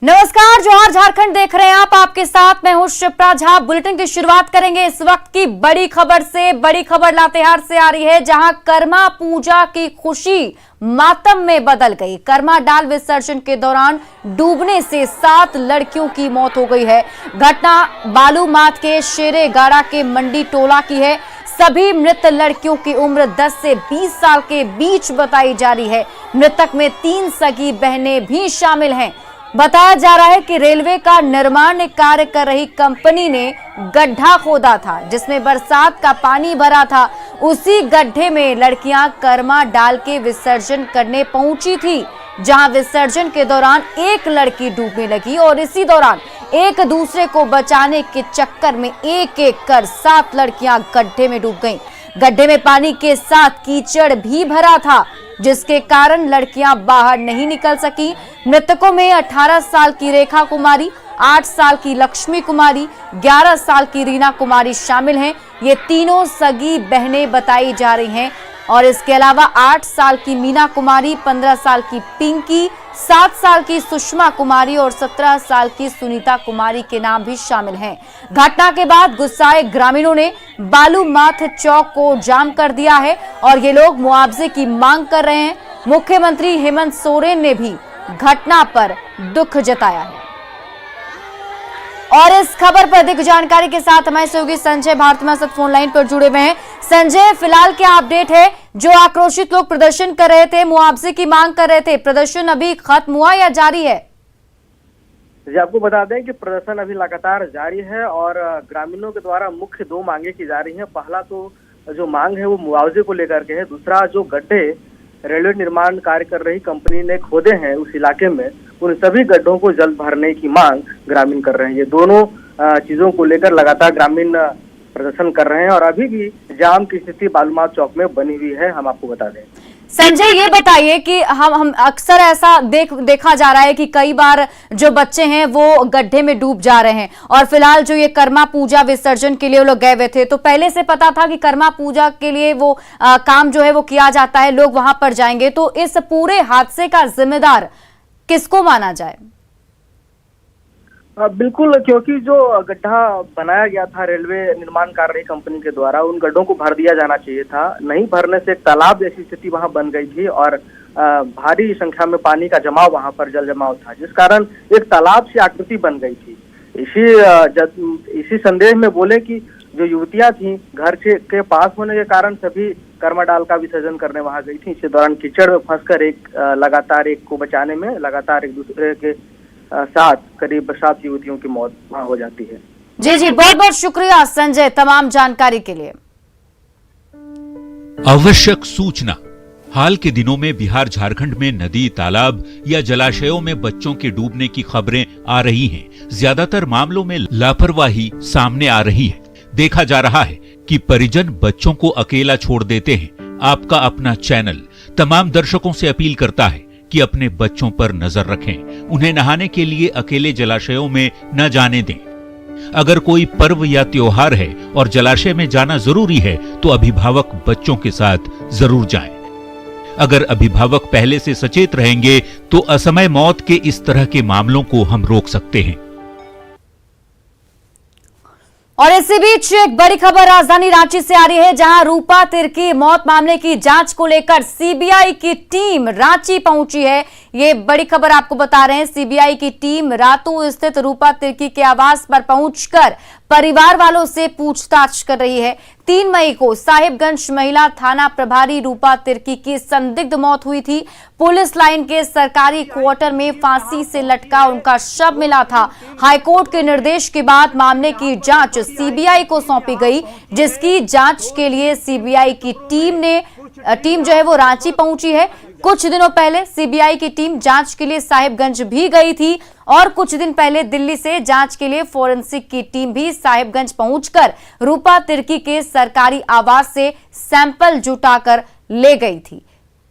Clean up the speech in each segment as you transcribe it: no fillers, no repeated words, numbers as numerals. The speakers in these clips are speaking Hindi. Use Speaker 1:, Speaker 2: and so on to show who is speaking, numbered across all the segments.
Speaker 1: नमस्कार, जोहार झारखंड देख रहे हैं आप। आपके साथ मैं हूं शिप्रा झा। बुलेटिन की शुरुआत करेंगे इस वक्त की बड़ी खबर से। बड़ी खबर लातेहार से आ रही है, जहां कर्मा पूजा की खुशी मातम में बदल गई। कर्मा डाल विसर्जन के दौरान डूबने से 7 लड़कियों की मौत हो गई है। घटना बालूमाथ के शेरेगाड़ा के मंडी टोला की है। सभी मृत लड़कियों की उम्र 10 से 20 साल के बीच बताई जा रही है। मृतक में 3 सगी बहनें भी शामिल हैं। बताया जा रहा है कि रेलवे का निर्माण कार्य कर रही कंपनी ने गड्ढा खोदा था, जिसमें बरसात का पानी भरा था। उसी गड्ढे में लड़कियां कर्मा डाल के विसर्जन करने पहुंची थी, जहां विसर्जन के दौरान एक लड़की डूबने लगी और इसी दौरान एक दूसरे को बचाने के चक्कर में एक एक कर 7 लड़कियां गड्ढे में डूब गईं। गड्ढे में पानी के साथ कीचड़ भी भरा था, जिसके कारण लड़कियां बाहर नहीं निकल सकी। मृतकों में 18 साल की रेखा कुमारी, 8 साल की लक्ष्मी कुमारी, 11 साल की रीना कुमारी शामिल हैं। ये तीनों सगी बहनें बताई जा रही हैं। और इसके अलावा 8 साल की मीना कुमारी, 15 साल की पिंकी, 7 साल की सुषमा कुमारी और 17 साल की सुनीता कुमारी के नाम भी शामिल हैं। घटना के बाद गुस्साए ग्रामीणों ने बालूमाथ चौक को जाम कर दिया है और ये लोग मुआवजे की मांग कर रहे हैं। मुख्यमंत्री हेमंत सोरेन ने भी घटना पर दुख जताया है। और इस खबर पर अधिक जानकारी के साथ हमारे सहयोगी संजय भारती हमारे साथ फोन लाइन पर जुड़े हुए हैं। संजय, फिलहाल क्या अपडेट है? जो आक्रोशित लोग प्रदर्शन कर रहे थे, मुआवजे की मांग कर रहे थे, प्रदर्शन अभी खत्म हुआ या जारी है?
Speaker 2: जी, आपको बता दें कि प्रदर्शन अभी लगातार जारी है और ग्रामीणों के द्वारा मुख्य 2 मांगे की जा रही है। पहला तो जो मांग है वो मुआवजे को लेकर के है। दूसरा, जो गड्ढे रेलवे निर्माण कार्य कर रही कंपनी ने खोदे हैं उस इलाके में, उन सभी गड्ढों को जल्द भरने की मांग ग्रामीण कर रहे हैं। ये दोनों चीजों को लेकर लगातार ग्रामीण प्रदर्शन कर रहे हैं और अभी भी जाम की स्थिति बालूमाथ चौक में बनी हुई है। हम आपको बता दें
Speaker 1: संजय, ये बताइए कि हम अक्सर ऐसा देखा जा रहा है कि कई बार जो बच्चे हैं वो गड्ढे में डूब जा रहे हैं और फिलहाल जो ये कर्मा पूजा विसर्जन के लिए वो लोग गए हुए थे, तो पहले से पता था कि कर्मा पूजा के लिए वो काम जो है वो किया जाता है, लोग वहां पर जाएंगे। तो इस पूरे हादसे का जिम्मेदार किसको माना जाए?
Speaker 2: बिल्कुल, क्योंकि जो गड्ढा बनाया गया था रेलवे निर्माण कर रही कंपनी के द्वारा, उन गड्ढों को भर दिया जाना चाहिए था। नहीं भरने से एक तालाब जैसी स्थिति वहां बन गई थी और भारी संख्या में पानी का जमाव वहां पर जल जमाव था, जिस कारण एक तालाब सी आकृति बन गई थी। इसी संदेश में बोले कि जो युवतियां थी घर के पास होने के कारण सभी कर्मा डाल का विसर्जन करने वहां गई थी। इसी दौरान कीचड़ में फंसकर लगातार एक को बचाने में लगातार एक दूसरे के साथ करीब 7 युवतियों की मौत वहां हो जाती है।
Speaker 1: जी, बहुत बहुत शुक्रिया संजय तमाम जानकारी के लिए।
Speaker 3: आवश्यक सूचना। हाल के दिनों में बिहार झारखंड में नदी, तालाब या जलाशयों में बच्चों के डूबने की खबरें आ रही हैं। ज्यादातर मामलों में लापरवाही सामने आ रही है। देखा जा रहा है कि परिजन बच्चों को अकेला छोड़ देते हैं। आपका अपना चैनल तमाम दर्शकों से अपील करता है कि अपने बच्चों पर नजर रखें। उन्हें नहाने के लिए अकेले जलाशयों में न जाने दें। अगर कोई पर्व या त्योहार है और जलाशय में जाना जरूरी है, तो अभिभावक बच्चों के साथ जरूर जाएं। अगर अभिभावक पहले से सचेत रहेंगे तो असमय मौत के इस तरह के मामलों को हम रोक सकते हैं।
Speaker 1: और इसी बीच एक बड़ी खबर राजधानी रांची से आ रही है, जहां रूपा तिर्की मौत मामले की जांच को लेकर सीबीआई की टीम रांची पहुंची है। ये बड़ी खबर आपको बता रहे हैं। सीबीआई की टीम रातू स्थित रूपा तिर्की के आवास पर पहुंचकर परिवार वालों से पूछताछ कर रही है। 3 मई को साहिबगंज महिला थाना प्रभारी रूपा तिर्की की संदिग्ध मौत हुई थी। पुलिस लाइन के सरकारी क्वार्टर में फांसी से लटका उनका शव मिला था। हाईकोर्ट के निर्देश के बाद मामले की जांच सीबीआई को सौंपी गई, जिसकी जांच के लिए सीबीआई की टीम जो है वो रांची पहुंची है। कुछ दिनों पहले सीबीआई की टीम जांच के लिए साहिबगंज भी गई थी और कुछ दिन पहले दिल्ली से जांच के लिए फोरेंसिक की टीम भी साहिबगंज पहुंचकर रूपा तिर्की के सरकारी आवास से सैंपल जुटाकर ले गई थी।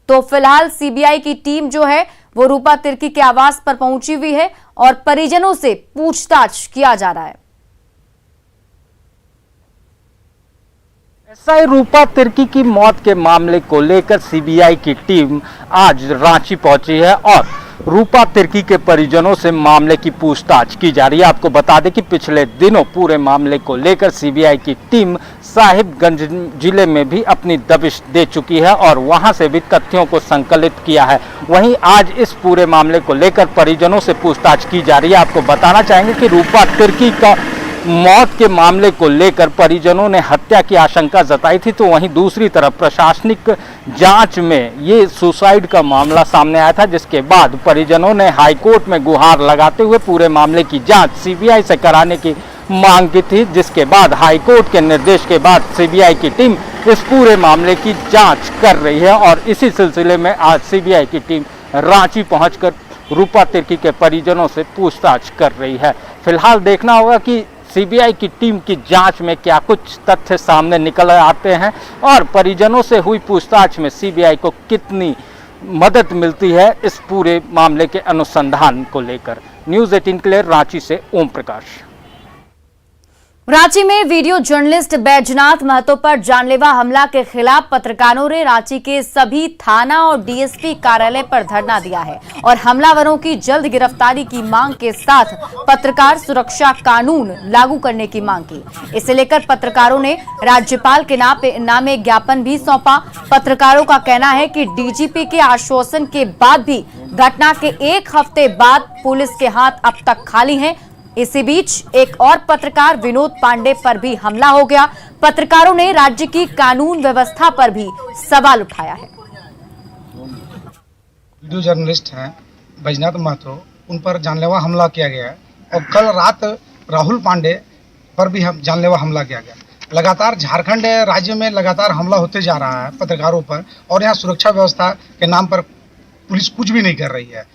Speaker 1: तो फिलहाल सीबीआई की टीम जो है वो रूपा तिर्की के आवास पर पहुंची हुई है और परिजनों से पूछताछ किया जा रहा है।
Speaker 4: एसआई रूपा तिर्की की मौत के मामले को लेकर सीबीआई की टीम आज रांची पहुंची है और रूपा तिर्की के परिजनों से मामले की पूछताछ की जा रही है। आपको बता दें कि पिछले दिनों पूरे मामले को लेकर सीबीआई की टीम साहिबगंज जिले में भी अपनी दबिश दे चुकी है और वहां से भी तथ्यों को संकलित किया है। वहीं आज इस पूरे मामले को लेकर परिजनों से पूछताछ की जा रही है। आपको बताना चाहेंगे कि रूपा तिर्की का मौत के मामले को लेकर परिजनों ने हत्या की आशंका जताई थी, तो वहीं दूसरी तरफ प्रशासनिक जांच में ये सुसाइड का मामला सामने आया था, जिसके बाद परिजनों ने हाईकोर्ट में गुहार लगाते हुए पूरे मामले की जांच सीबीआई से कराने की मांग की थी, जिसके बाद हाईकोर्ट के निर्देश के बाद सीबीआई की टीम इस पूरे मामले की जांच कर रही है और इसी सिलसिले में आज सीबीआई की टीम रांची पहुंचकर रूपा तिर्की के परिजनों से पूछताछ कर रही है। फिलहाल देखना होगा कि सीबीआई की टीम की जांच में क्या कुछ तथ्य सामने निकल आते हैं और परिजनों से हुई पूछताछ में सीबीआई को कितनी मदद मिलती है इस पूरे मामले के अनुसंधान को लेकर। न्यूज़ 18 के लिए रांची से ओम प्रकाश।
Speaker 1: रांची में वीडियो जर्नलिस्ट बैजनाथ महतो पर जानलेवा हमला के खिलाफ पत्रकारों ने रांची के सभी थाना और डीएसपी कार्यालय पर धरना दिया है और हमलावरों की जल्द गिरफ्तारी की मांग के साथ पत्रकार सुरक्षा कानून लागू करने की मांग की। इसे लेकर पत्रकारों ने राज्यपाल के नाम एक ज्ञापन भी सौंपा। पत्रकारों का कहना है कि डीजीपी के आश्वासन के बाद भी घटना के एक हफ्ते बाद पुलिस के हाथ अब तक खाली हैं। इसी बीच एक और पत्रकार विनोद पांडे पर भी हमला हो गया। पत्रकारों ने राज्य की कानून व्यवस्था पर भी सवाल उठाया है।
Speaker 5: वीडियो जर्नलिस्ट हैं बैजनाथ महतो, उन पर जानलेवा हमला किया गया है और कल रात राहुल पांडे पर भी जानलेवा हमला किया गया। लगातार झारखंड राज्य में लगातार हमला होते जा रहा है पत्रकारों पर और यहाँ सुरक्षा व्यवस्था के नाम पर पुलिस कुछ भी नहीं कर रही है।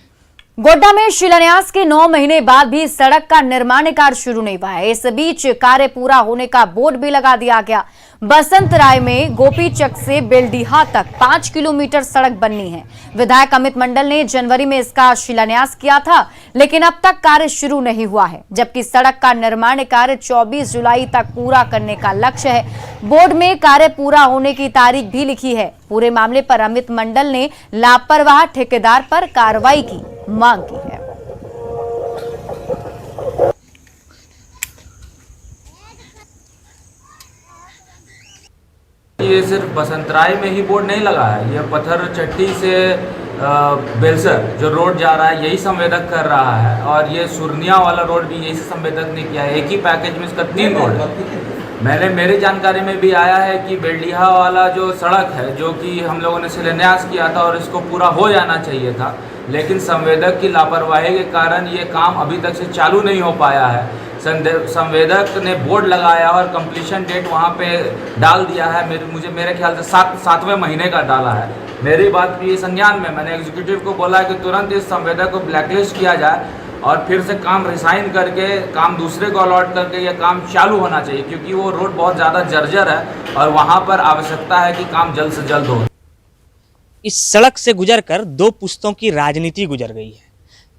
Speaker 1: गोड्डा में शिलान्यास के 9 महीने बाद भी सड़क का निर्माण कार्य शुरू नहीं हुआ है। इस बीच कार्य पूरा होने का बोर्ड भी लगा दिया गया। बसंत राय में गोपीचक से बेलडीहा तक 5 किलोमीटर सड़क बननी है। विधायक अमित मंडल ने जनवरी में इसका शिलान्यास किया था, लेकिन अब तक कार्य शुरू नहीं हुआ है, जबकि सड़क का निर्माण कार्य 24 जुलाई तक पूरा करने का लक्ष्य है। बोर्ड में कार्य पूरा होने की तारीख भी लिखी है। पूरे मामले पर अमित मंडल ने लापरवाह ठेकेदार पर कार्रवाई की मांग की है।
Speaker 6: ये सिर्फ बसंतराय में ही बोर्ड नहीं लगा है, ये पत्थर चट्टी से बेलसर जो रोड जा रहा है यही संवेदक कर रहा है और ये सुरनिया वाला रोड भी यही से संवेदक नहीं किया है। एक ही पैकेज में इसका 3 रोड है। मेरी जानकारी में भी आया है कि बेलडीहा वाला जो सड़क है जो कि हम लोगों ने शिलान्यास किया था और इसको पूरा हो जाना चाहिए था, लेकिन संवेदक की लापरवाही के कारण ये काम अभी तक से चालू नहीं हो पाया है। संवेदक ने बोर्ड लगाया और कंप्लीशन डेट वहाँ पे डाल दिया है। मेरे ख्याल से 7वें महीने का डाला है। मेरी बात भी संज्ञान में मैंने एग्जीक्यूटिव को बोला है कि तुरंत इस संवेदक को ब्लैकलिस्ट किया जाए और फिर से काम रिसाइन करके काम दूसरे को अलॉट करके ये काम चालू होना चाहिए, क्योंकि वो रोड बहुत ज़्यादा जर्जर है और वहाँ पर आवश्यकता है कि काम जल्द से जल्द हो।
Speaker 7: इस सड़क से गुजरकर 2 पुश्तों की राजनीति गुजर गई है।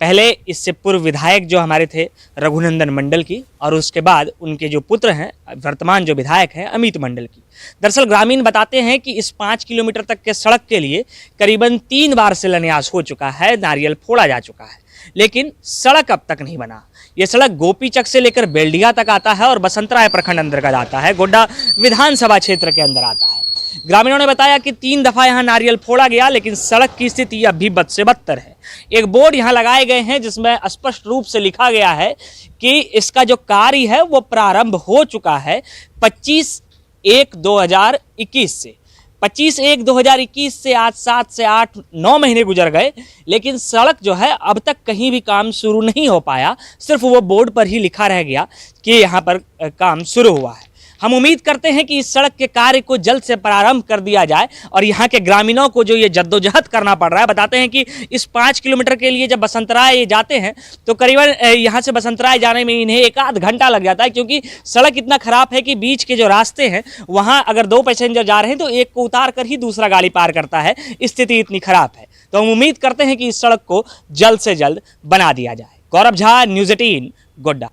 Speaker 7: पहले इससे पूर्व विधायक जो हमारे थे रघुनंदन मंडल की और उसके बाद उनके जो पुत्र हैं वर्तमान जो विधायक हैं अमित मंडल की। दरअसल ग्रामीण बताते हैं कि इस 5 किलोमीटर तक के सड़क के लिए करीबन 3 बार शिलान्यास हो चुका है, नारियल फोड़ा जा चुका है, लेकिन सड़क अब तक नहीं बना। ये सड़क गोपीचक से लेकर बेलडीहा तक आता है और बसंतराय प्रखंड अंतर्गत आता है, गोड्डा विधानसभा क्षेत्र के अंदर आता है। ग्रामीणों ने बताया कि 3 दफा यहाँ नारियल फोड़ा गया, लेकिन सड़क की स्थिति अभी बद से बदतर है। एक बोर्ड यहाँ लगाए गए हैं जिसमें स्पष्ट रूप से लिखा गया है कि इसका जो कार्य है वो प्रारंभ हो चुका है 25/1/2021 से। 25/1/2021 से आज 7 से 8-9 महीने गुजर गए, लेकिन सड़क जो है अब तक कहीं भी काम शुरू नहीं हो पाया। सिर्फ वो बोर्ड पर ही लिखा रह गया कि यहाँ पर काम शुरू हुआ है। हम उम्मीद करते हैं कि इस सड़क के कार्य को जल्द से प्रारंभ कर दिया जाए और यहाँ के ग्रामीणों को जो ये जद्दोजहद करना पड़ रहा है। बताते हैं कि इस 5 किलोमीटर के लिए जब बसंतराय जाते हैं तो करीबन यहाँ से बसंतराय जाने में इन्हें 1 आध घंटा लग जाता है, क्योंकि सड़क इतना ख़राब है कि बीच के जो रास्ते हैं वहाँ अगर 2 पैसेंजर जा रहे हैं तो एक को उतार कर ही दूसरा गाड़ी पार करता है। स्थिति इतनी ख़राब है, तो हम उम्मीद करते हैं कि इस सड़क को जल्द से जल्द बना दिया जाए। गौरव झा, न्यूज़ 18, गोड्डा।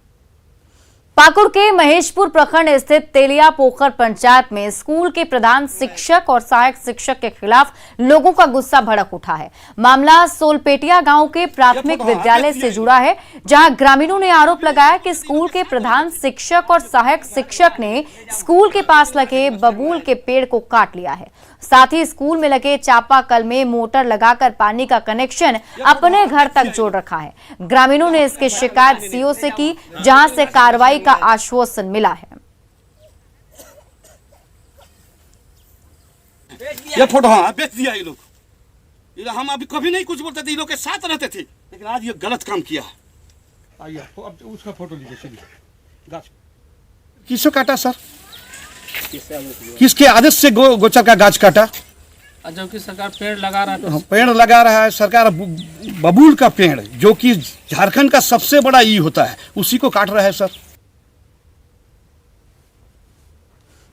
Speaker 1: पाकुड़ के महेशपुर प्रखंड स्थित तेलिया पोखर पंचायत में स्कूल के प्रधान शिक्षक और सहायक शिक्षक के खिलाफ लोगों का गुस्सा भड़क उठा है। मामला सोलपेटिया गांव के प्राथमिक विद्यालय से जुड़ा है, जहां ग्रामीणों ने आरोप लगाया कि स्कूल के प्रधान शिक्षक और सहायक शिक्षक ने स्कूल के पास लगे बबूल के पेड़ को काट लिया है। साथ ही स्कूल में लगे चापाकल में मोटर लगाकर पानी का कनेक्शन अपने घर तक जोड़ रखा है। ग्रामीणों ने इसकी शिकायत सीओ से की, जहां से कार्रवाई का आश्वासन मिला है।
Speaker 8: ये फोटो हाँ बेच दिया ये लोग। हम अभी कभी नहीं कुछ बोलते थे, ये लोग के साथ रहते थे, लेकिन आज ये गलत काम किया है। आइए अब उसका फोटो लीजिए। चलिए किसको काटा सर? किसके आदेश से गोचर का गाछ काटा?
Speaker 9: जबकि सरकार पेड़ लगा रहा है।
Speaker 8: पेड़ लगा रहा है सरकार, बबूल का पेड़ जो कि झारखंड का सबसे बड़ा ई होता है, उसी को काट रहा है सर।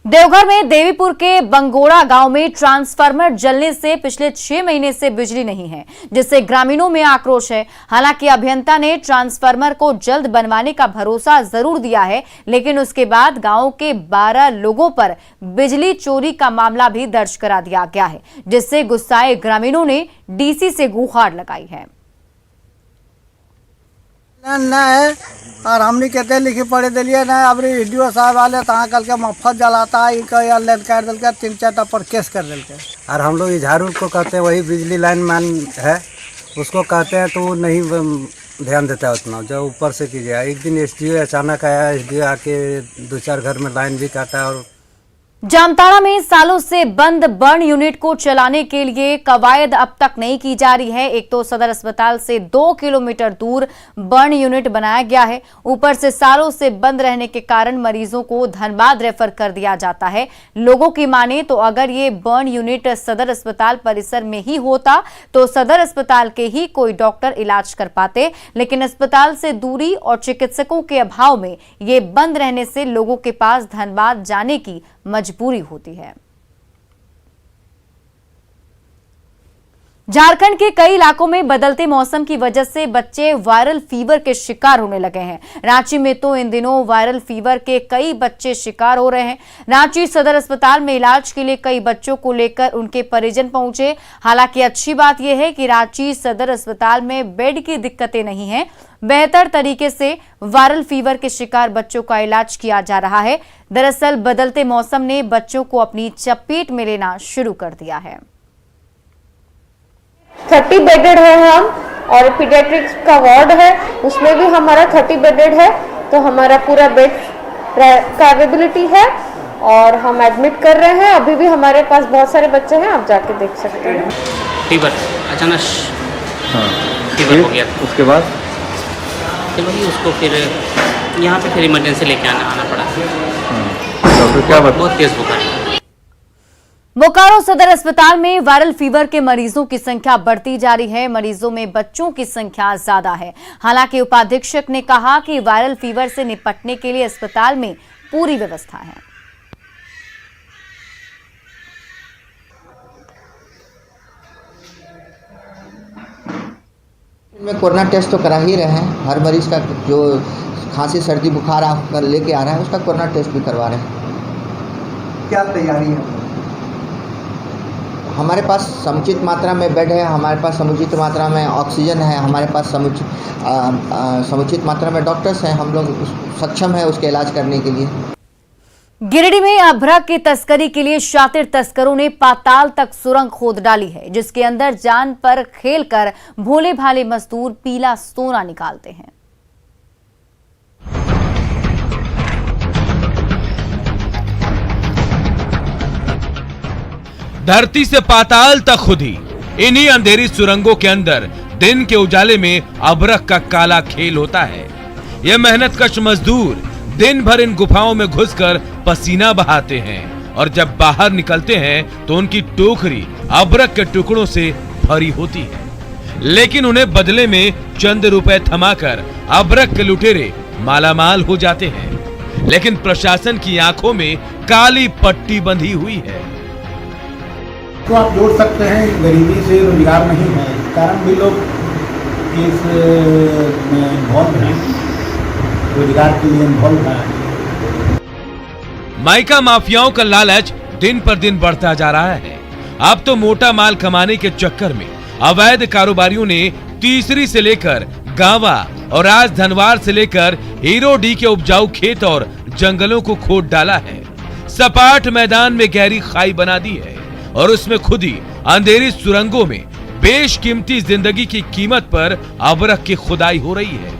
Speaker 1: देवघर में देवीपुर के बंगोड़ा गांव में ट्रांसफार्मर जलने से पिछले 6 महीने से बिजली नहीं है, जिससे ग्रामीणों में आक्रोश है। हालांकि अभियंता ने ट्रांसफार्मर को जल्द बनवाने का भरोसा जरूर दिया है, लेकिन उसके बाद गांव के 12 लोगों पर बिजली चोरी का मामला भी दर्ज करा दिया गया है, जिससे गुस्साए ग्रामीणों ने डीसी से गुहार लगाई है।
Speaker 10: न है और हमने कहते लिखे पढ़े दिलिए ना, अब वीडियो साहब वाले तहाँ कल के मफत जलाता है, इनका ऑनलाइन कर दिल के 3-4 पर केस कर दिल के। और हम लोग झाड़ू को कहते हैं, वही बिजली लाइन मैन है उसको कहते हैं, तो वो नहीं ध्यान देता है उतना, जो ऊपर से कीजिए। एक दिन एसडीओ अचानक आया, एसडीओ आके 2-4 घर में लाइन भी काटा। और
Speaker 1: जामताड़ा में सालों से बंद बर्न यूनिट को चलाने के लिए कवायद अब तक नहीं की जा रही है। एक तो सदर अस्पताल से 2 किलोमीटर दूर बर्न यूनिट बनाया गया है, ऊपर से सालों से बंद रहने के कारण मरीजों को धनबाद रेफर कर दिया जाता है। लोगों की माने तो अगर ये बर्न यूनिट सदर अस्पताल परिसर में ही होता तो सदर अस्पताल के ही कोई डॉक्टर इलाज कर पाते, लेकिन अस्पताल से दूरी और चिकित्सकों के अभाव में ये बंद रहने से लोगों के पास धनबाद जाने की मजबूरी होती है। झारखंड के कई इलाकों में बदलते मौसम की वजह से बच्चे वायरल फीवर के शिकार होने लगे हैं। रांची में तो इन दिनों वायरल फीवर के कई बच्चे शिकार हो रहे हैं। रांची सदर अस्पताल में इलाज के लिए कई बच्चों को लेकर उनके परिजन पहुंचे। हालांकि अच्छी बात यह है कि रांची सदर अस्पताल में बेड की दिक्कतें नहीं हैं। बेहतर तरीके से वायरल फीवर के शिकार बच्चों का इलाज किया जा रहा है। दरअसल बदलते मौसम ने बच्चों को अपनी चपेट में लेना शुरू कर दिया है।
Speaker 11: 30 बेडेड है हम, और पीडियाट्रिक्स का वार्ड है, उसमें भी हमारा 30 बेडेड है, तो हमारा पूरा बेड का अवेलेबिलिटी है और हम एडमिट कर रहे हैं। अभी भी हमारे पास बहुत सारे बच्चे हैं, आप जाके देख सकते हैं।
Speaker 9: फीवर अचानक फीवर हो गया,
Speaker 4: उसके बाद
Speaker 9: तो वही उसको फिर यहाँ पे फिर इमरजेंसी लेके आना पड़ा।
Speaker 4: तो क्या
Speaker 9: बहुत तेज बुखार।
Speaker 1: बोकारो सदर अस्पताल में वायरल फीवर के मरीजों की संख्या बढ़ती जा रही है। मरीजों में बच्चों की संख्या ज्यादा है। हालांकि उपाधीक्षक ने कहा कि वायरल फीवर से निपटने के लिए अस्पताल में पूरी व्यवस्था है।
Speaker 12: में कोरोना टेस्ट तो करा ही रहे हैं। हर मरीज का जो खांसी सर्दी बुखार आकर लेके आ रहा है उसका कोरोना टेस्ट भी करवा रहे हैं।
Speaker 10: क्या तैयारी है?
Speaker 12: हमारे पास समुचित मात्रा में बेड है, हमारे पास समुचित मात्रा में ऑक्सीजन है, हमारे पास समुचित मात्रा में डॉक्टर्स हैं। हम लोग सक्षम है उसके इलाज करने के लिए।
Speaker 1: गिरिडीह में अभ्रक की तस्करी के लिए शातिर तस्करों ने पाताल तक सुरंग खोद डाली है, जिसके अंदर जान पर खेलकर भोले भाले मजदूर पीला सोना निकालते हैं।
Speaker 13: धरती से पाताल तक खुदी इन्हीं अंधेरी सुरंगों के अंदर दिन के उजाले में अभ्रक का काला खेल होता है। ये मेहनतकश मजदूर दिन भर इन गुफाओं में घुसकर पसीना बहाते हैं और जब बाहर निकलते हैं तो उनकी टोकरी अभ्रक के टुकड़ों से भरी होती है, लेकिन उन्हें बदले में चंद रुपए थमाकर अभ्रक के लुटेरे मालामाल हो जाते हैं। लेकिन प्रशासन की आंखों में काली पट्टी बंधी हुई है।
Speaker 5: तो आप जोड़ सकते हैं, गरीबी से रोजगार नहीं है, कारण भी लोग इस इन्वॉल्व हैं।
Speaker 14: रोजगार के लिए इन्वॉल्व है।
Speaker 13: माइका माफियाओं का लालच दिन पर दिन बढ़ता जा रहा है। अब तो मोटा माल कमाने के चक्कर में अवैध कारोबारियों ने तीसरी से लेकर गावा और आज धनवार से लेकर हीरो डी के उपजाऊ खेत और जंगलों को खोद डाला है। सपाट मैदान में गहरी खाई बना दी है और उसमें खुदी अंधेरी सुरंगों में बेशकीमती जिंदगी की कीमत पर अबरख की खुदाई हो रही है।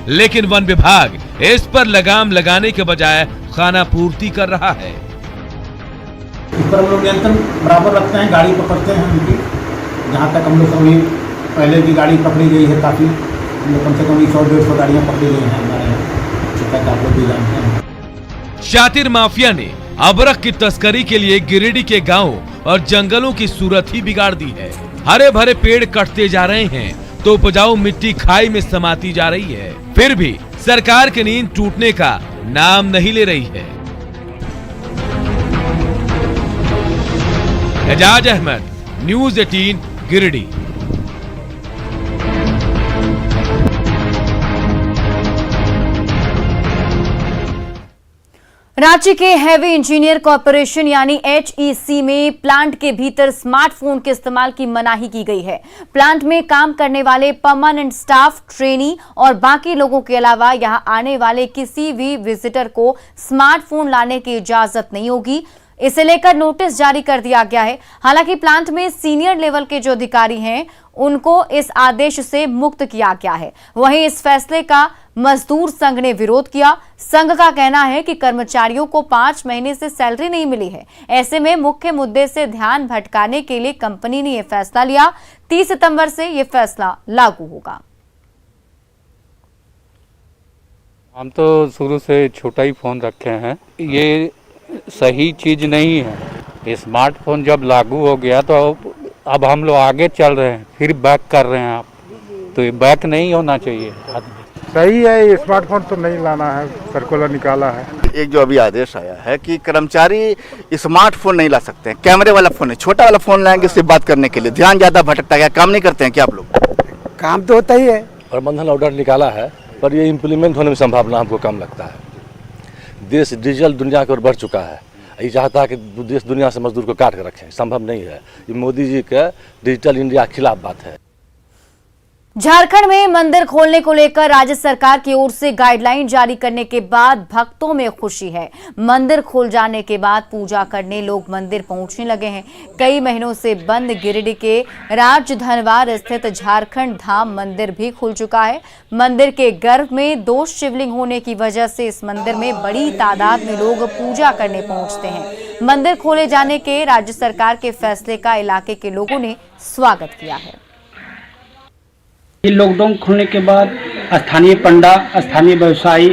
Speaker 13: लेकिन वन विभाग इस पर लगाम लगाने के बजाय खाना पूर्ति कर रहा है।
Speaker 14: इस पर हम लोग नियंत्रण बराबर रखते हैं, गाड़ी पकड़ते हैं उनकी। जहाँ तक हम लोग अभी पहले की गाड़ी पकड़ी गई है, काफ़ी कम से कम 100-150 गाड़ियाँ पकड़ी गई हैं हमारे यहाँ, आप लोग भी जानते हैं।
Speaker 13: शातिर माफिया ने अबरख की तस्करी के लिए गिरिडीह के गांवों और जंगलों की सूरत ही बिगाड़ दी है। हरे भरे पेड़ कटते जा रहे हैं तो उपजाऊ मिट्टी खाई में समाती जा रही है। फिर भी सरकार की नींद टूटने का नाम नहीं ले रही है। एजाज अहमद, न्यूज़ 18, गिरिडीह।
Speaker 1: रांची के हैवी इंजीनियर कॉरपोरेशन यानी HEC में प्लांट के भीतर स्मार्टफोन के इस्तेमाल की मनाही की गई है। प्लांट में काम करने वाले परमानेंट स्टाफ, ट्रेनी और बाकी लोगों के अलावा यहां आने वाले किसी भी विजिटर को स्मार्टफोन लाने की इजाजत नहीं होगी। इसे लेकर नोटिस जारी कर दिया गया है। हालांकि प्लांट में सीनियर लेवल के जो अधिकारी हैं उनको इस आदेश से मुक्त किया गया है। वहीं इस फैसले का मजदूर संघ ने विरोध किया। संघ का कहना है कि कर्मचारियों को 5 महीने से सैलरी नहीं मिली है। ऐसे में मुख्य मुद्दे से ध्यान भटकाने के लिए कंपनी ने यह फैसला लिया। 30 सितंबर से यह फैसला लागू होगा।
Speaker 15: हम तो शुरू से छोटा ही फोन रखे हैं, ये सही चीज नहीं है। स्मार्टफोन जब लागू हो गया तो अब हम लोग आगे चल रहे हैं, फिर बैक कर रहे हैं आप, तो ये बैक नहीं होना चाहिए।
Speaker 16: सही है, स्मार्टफोन तो नहीं लाना है, सर्कुलर निकाला है।
Speaker 17: एक जो अभी आदेश आया है कि कर्मचारी स्मार्टफोन नहीं ला सकते हैं, कैमरे वाला फोन है, छोटा वाला फोन लाएंगे सिर्फ बात करने के लिए। ध्यान ज्यादा भटकता है, काम नहीं करते हैं क्या आप लोग?
Speaker 16: काम तो होता ही है।
Speaker 18: प्रबंधन ऑर्डर निकाला है पर ये इम्प्लीमेंट होने में संभावना हमको कम लगता है। देश डिजिटल दुनिया की ओर बढ़ चुका है। ये चाहता है कि देश दुनिया से मजदूर को काट कर रखें, संभव नहीं है। ये मोदी जी के डिजिटल इंडिया के खिलाफ बात है।
Speaker 1: झारखंड में मंदिर खोलने को लेकर राज्य सरकार की ओर से गाइडलाइन जारी करने के बाद भक्तों में खुशी है। मंदिर खुल जाने के बाद पूजा करने लोग मंदिर पहुंचने लगे हैं। कई महीनों से बंद गिरिडीह के राजधनवार स्थित झारखंड धाम मंदिर भी खुल चुका है। मंदिर के गर्भ में 2 शिवलिंग होने की वजह से इस मंदिर में बड़ी तादाद में लोग पूजा करने पहुंचते हैं। मंदिर खोले जाने के राज्य सरकार के फैसले का इलाके के लोगों ने स्वागत किया है।
Speaker 19: ये लॉकडाउन खुलने के बाद स्थानीय पंडा, स्थानीय व्यवसायी,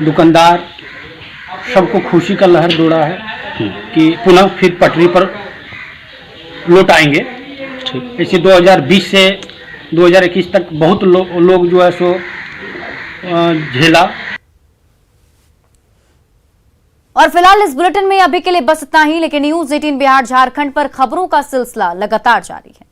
Speaker 19: दुकानदार सबको खुशी का लहर दौड़ा है कि पुनः फिर पटरी पर लौट आएंगे। ऐसे 2020 से 2021 तक बहुत लोग जो है सो झेला।
Speaker 1: और फिलहाल इस बुलेटिन में अभी के लिए बस इतना ही, लेकिन न्यूज़ 18 बिहार झारखंड पर खबरों का सिलसिला लगातार जारी है।